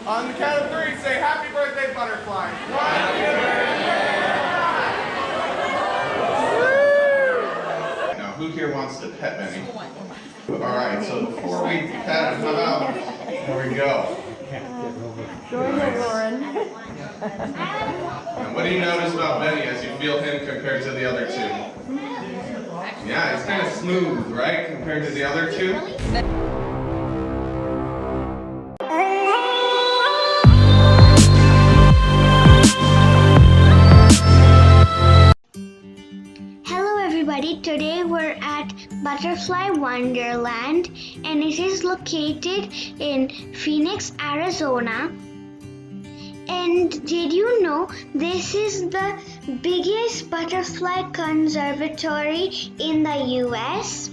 On the count of 3, say happy birthday, butterfly. Happy birthday! Now, who here wants to pet Benny? Alright, so before we pet him, how about, there we go. Join Nice. Lauren. And what do you notice about Benny as you feel him compared to the other two? Yeah, he's kind of smooth, right, compared to the other two? Hello everybody, today we're at Butterfly Wonderland and it is located in Phoenix, Arizona. And did you know this is the biggest butterfly conservatory in the US?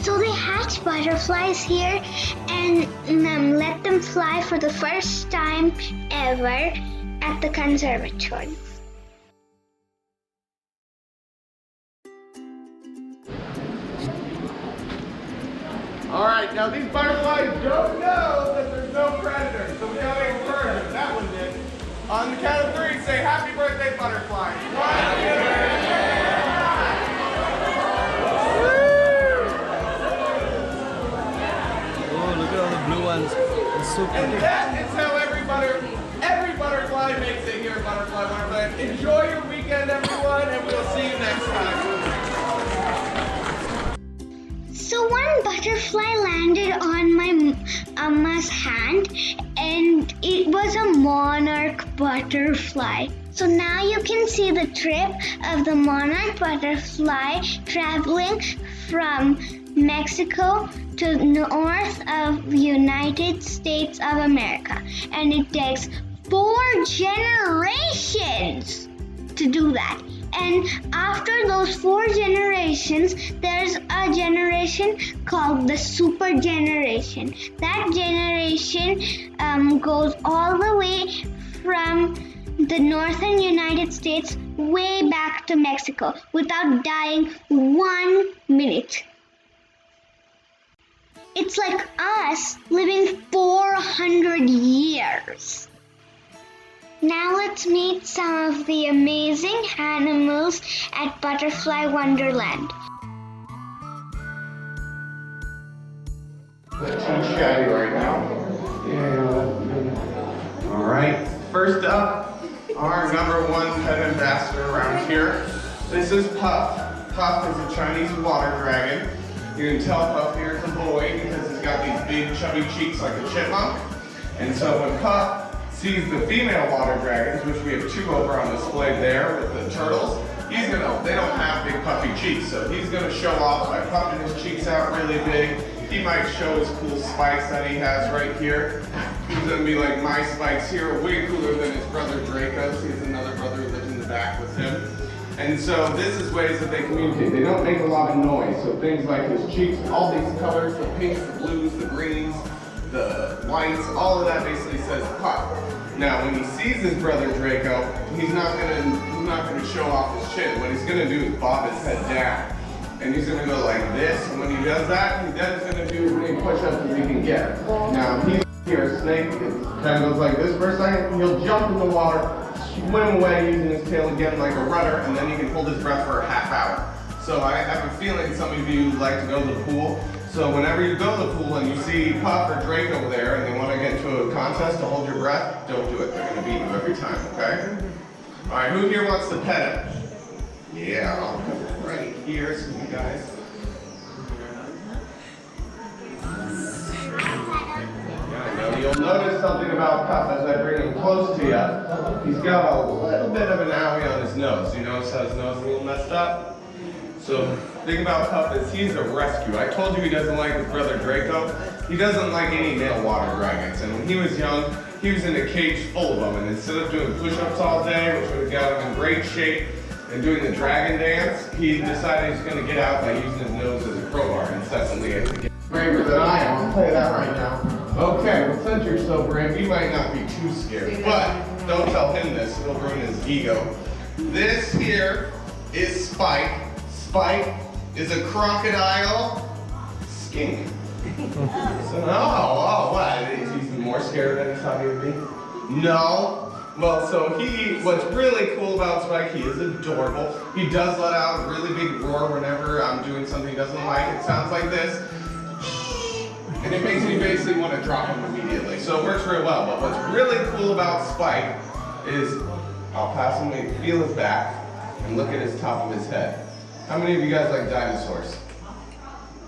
So they hatch butterflies here and let them fly for the first time ever at the conservatory. Alright, now these butterflies don't know that there's no predator, so we gotta encourage them. That one did. On the count of 3, say happy birthday, butterfly. Happy birthday! Blue ones. It's so pretty. And that is how every butterfly makes it here at Butterfly Wonderland. Enjoy your weekend, everyone, and we'll see you next time. So one butterfly landed on my Amma's hand and it was a Monarch Butterfly. So now you can see the trip of the Monarch Butterfly traveling from Mexico to north of the United States of America. And it takes 4 generations to do that. And after those 4 generations, there's a generation called the super generation. That generation goes all the way from the northern United States way back to Mexico without dying 1 minute. It's like us living 400 years. Now let's meet some of the amazing animals at Butterfly Wonderland. Too shabby right now. All right. First up, our #1 pet ambassador around here. This is Puff. Puff is a Chinese water dragon. You can tell Puff here is a boy because he's got these big chubby cheeks like a chipmunk. And so when Puff sees the female water dragons, which we have 2 over on display there with the turtles, they don't have big puffy cheeks, so he's gonna show off by puffing his cheeks out really big. He might show his cool spikes that he has right here. He's gonna be like, my spikes here are way cooler than his brother Draco's. He has another brother who lives in the back with him. And so this is ways that they communicate. They don't make a lot of noise, so things like his cheeks, all these colors, the pinks, the blues, the greens, the whites, all of that basically says Puff. Now, when he sees his brother Draco, he's not gonna show off his chin. What he's gonna do is bob his head down. and he's gonna go like this. And when he does that, he then is gonna do as many push-ups as he can get. Now, he's here, a snake kind of goes like this for a second. He'll jump in the water, swim away using his tail again like a rudder, and then he can hold his breath for a half hour. So I have a feeling some of you like to go to the pool. So whenever you go to the pool and you see Puff or Drake over there and they want to get into a contest to hold your breath, don't do it. They're going to beat you every time, okay? All right, who here wants to pet him? Yeah, I'll come right here so you guys. You'll notice something about Puff as I bring him close to you. He's got a little bit of an owie on his nose. You notice how his nose is a little messed up? So the thing about Puff is he's a rescue. I told you he doesn't like his brother Draco. He doesn't like any male water dragons. And when he was young, he was in a cage full of them. And instead of doing push-ups all day, which would have got him in great shape, and doing the dragon dance, he decided he's going to get out by using his nose as a crowbar incessantly as he gets braver than I am. I'll tell you that right now. Okay, well since you're so brave, you might not be too scared. But don't tell him this, it'll ruin his ego. This here is Spike. Spike is a crocodile skink. So, what? He's more scared than he thought he would be? No. Well, so what's really cool about Spike, he is adorable. He does let out a really big roar whenever I'm doing something he doesn't like. It sounds like this. And it makes me basically want to drop him immediately. So it works real well. But what's really cool about Spike is, I'll pass him, and feel his back, and look at his top of his head. How many of you guys like dinosaurs?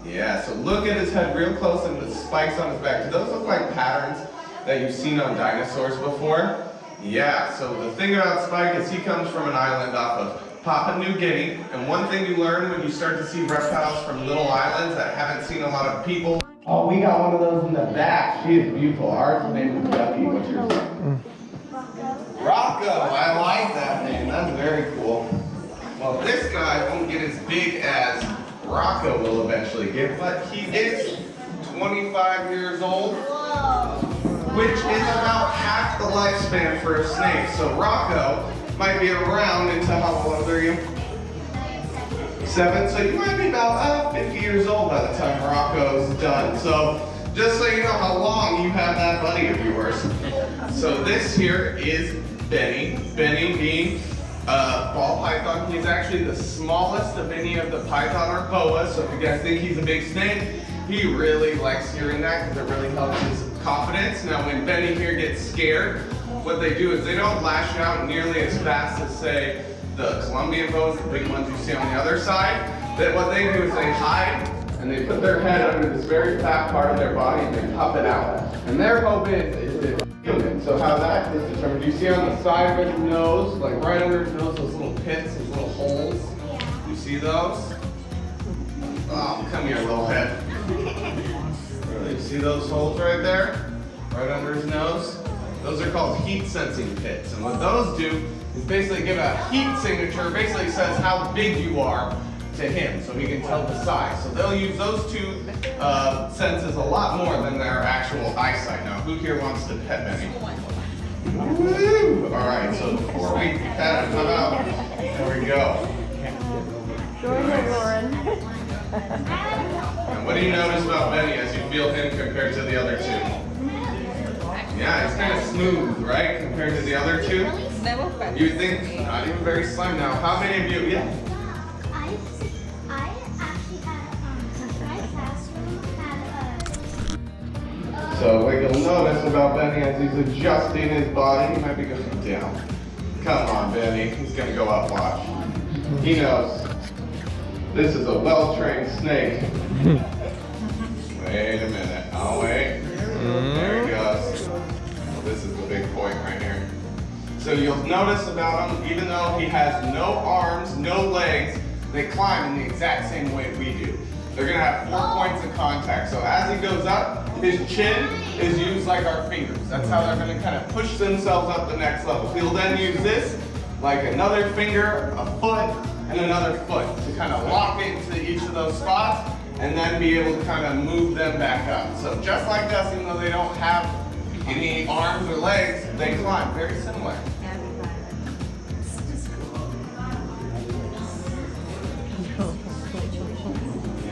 Yeah, so look at his head real close and the spikes on his back. Do those look like patterns that you've seen on dinosaurs before? Yeah, so the thing about Spike is he comes from an island off of Papua New Guinea. And one thing you learn when you start to see reptiles from little islands that haven't seen a lot of people. Oh, we got one of those in the back. She is beautiful. Ours name is Ducky. What's yours? Rocco. I like that name. That's very cool. Well, this guy won't get as big as Rocco will eventually get, but he is 25 years old, which is about half the lifespan for a snake. So Rocco might be around until how old are you? 7, so you might be about 50 years old by the time Rocco's done. So just so you know how long you have that buddy of yours. So this here is Benny. Benny being ball python. He's actually the smallest of any of the python or boas. So if you guys think he's a big snake, he really likes hearing that because it really helps his confidence. Now when Benny here gets scared, what they do is they don't lash out nearly as fast as say the Colombian boas, the big ones you see on the other side. That what they do is they hide and they put their head under this very fat part of their body and they puff it out. And their hope is to kill him. So how that is determined, you see on the side of his nose, like right under his nose, those little pits, those little holes. You see those? Oh, come here, little head. You see those holes right there? Right under his nose? Those are called heat sensing pits. And what those do is basically give a heat signature, basically says how big you are to him, so he can tell the size. So they'll use those two senses a lot more than their actual eyesight. Now, who here wants to pet Benny? Woo! All right, so before we pet him, how about, there we go. Join us, Lauren. And what do you notice about Benny as you feel him compared to the other two? Yeah, he's kind of smooth, right, compared to the other two? You think, not even very slim now. How many of you, yeah? I actually had So what you'll notice about Benny as he's adjusting his body, he might be going down. Come on, Benny, he's gonna go up, watch. He knows. This is a well-trained snake. Wait a minute, oh wait. There he goes. Well, this is the big point right here. So you'll notice about him, even though he has no arms, no legs, they climb in the exact same way we do. They're gonna have 4 points of contact. So as he goes up, his chin is used like our fingers. That's how they're gonna kind of push themselves up the next level. He'll then use this, like another finger, a foot, and another foot to kind of lock into each of those spots and then be able to kind of move them back up. So just like us, even though they don't have any arms or legs, they climb, very similar.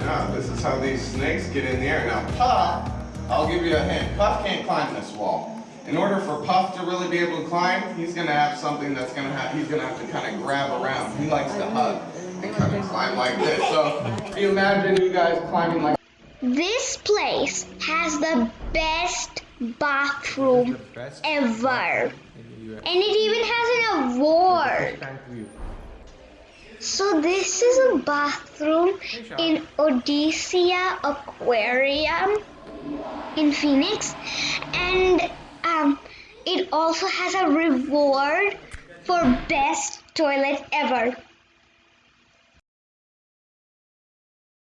enough. This is how these snakes get in the air. Now Puff, I'll give you a hint. Puff can't climb this wall. In order for Puff to really be able to climb, he's gonna have something he's gonna have to kind of grab around. He likes to hug and kind of climb like this. So if you imagine you guys climbing like This place has the best bathroom ever. And it even has an award. So this is a bathroom in Odysea Aquarium in Phoenix. And it also has a reward for best toilet ever.